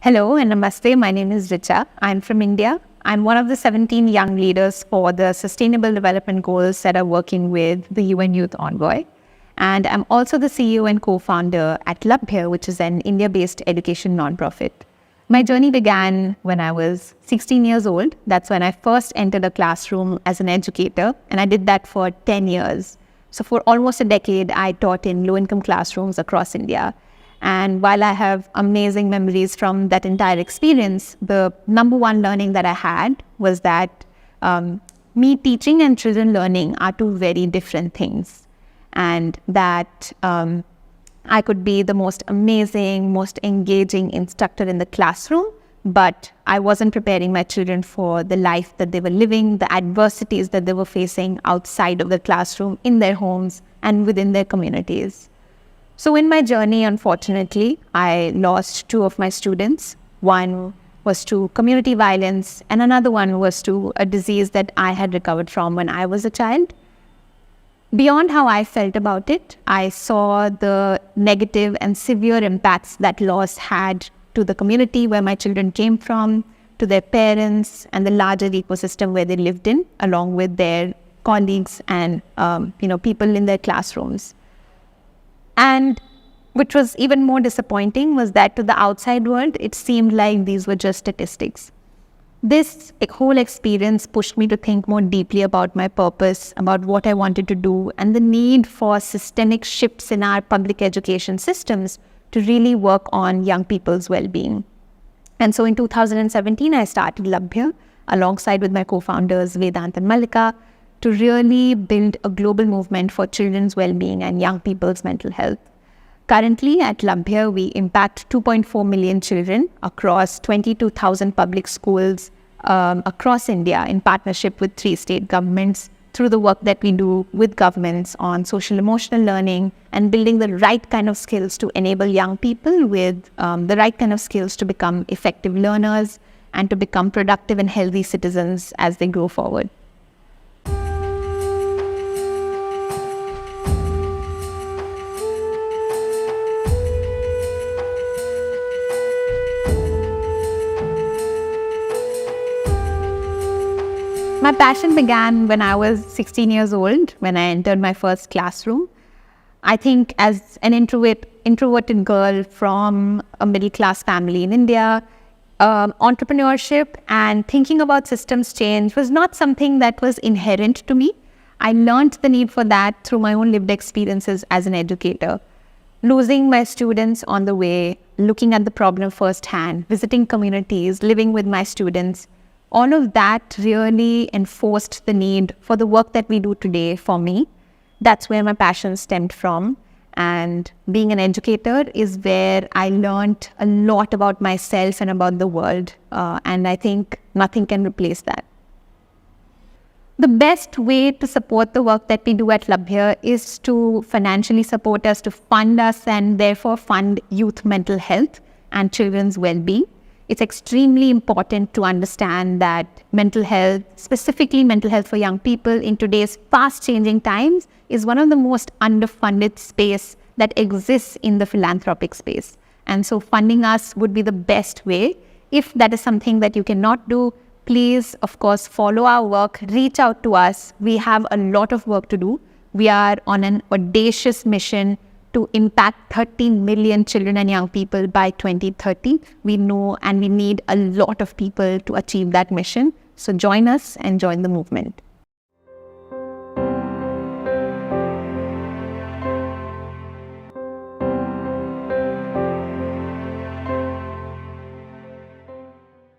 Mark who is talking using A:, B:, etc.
A: Hello and namaste. My name is Richa. I'm from India. I'm one of the 17 young leaders for the Sustainable Development Goals that are working with the UN Youth Envoy. And I'm also the CEO and co-founder at Labhya, which is an India-based education nonprofit. My journey began when I was 16 years old. That's when I first entered a classroom as an educator, and I did that for 10 years. So for almost a decade, I taught in low-income classrooms across India. And while I have amazing memories from that entire experience, the number one learning that I had was that me teaching and children learning are two very different things. And that I could be the most amazing, most engaging instructor in the classroom, but I wasn't preparing my children for the life that they were living, the adversities that they were facing outside of the classroom, in their homes and within their communities. So in my journey, unfortunately, I lost two of my students. One was to community violence and another one was to a disease that I had recovered from when I was a child. Beyond how I felt about it, I saw the negative and severe impacts that loss had to the community where my children came from, to their parents and the larger ecosystem where they lived in, along with their colleagues and people in their classrooms. And which was even more disappointing was that to the outside world, it seemed like these were just statistics. This whole experience pushed me to think more deeply about my purpose, about what I wanted to do, and the need for systemic shifts in our public education systems to really work on young people's well-being. And so in 2017, I started Labhya alongside with my co-founders Vedant and Malika to really build a global movement for children's well-being and young people's mental health. Currently at Labhya, we impact 2.4 million children across 22,000 public schools across India in partnership with 3 state governments through the work that we do with governments on social emotional learning and building the right kind of skills to enable young people with the right kind of skills to become effective learners and to become productive and healthy citizens as they grow forward. My passion began when I was 16 years old, when I entered my first classroom. I think as an introverted girl from a middle-class family in India, entrepreneurship and thinking about systems change was not something that was inherent to me. I learned the need for that through my own lived experiences as an educator. Losing my students on the way, looking at the problem firsthand, visiting communities, living with my students, all of that really enforced the need for the work that we do today for me. That's where my passion stemmed from. And being an educator is where I learned a lot about myself and about the world. And I think nothing can replace that. The best way to support the work that we do at Labhya is to financially support us, to fund us, and therefore fund youth mental health and children's well-being. It's extremely important to understand that mental health, specifically mental health for young people in today's fast-changing times, is one of the most underfunded space that exists in the philanthropic space. And so funding us would be the best way. If that is something that you cannot do, please, of course, follow our work, reach out to us. We have a lot of work to do. We are on an audacious mission to impact 13 million children and young people by 2030. We know and we need a lot of people to achieve that mission. So join us and join the movement.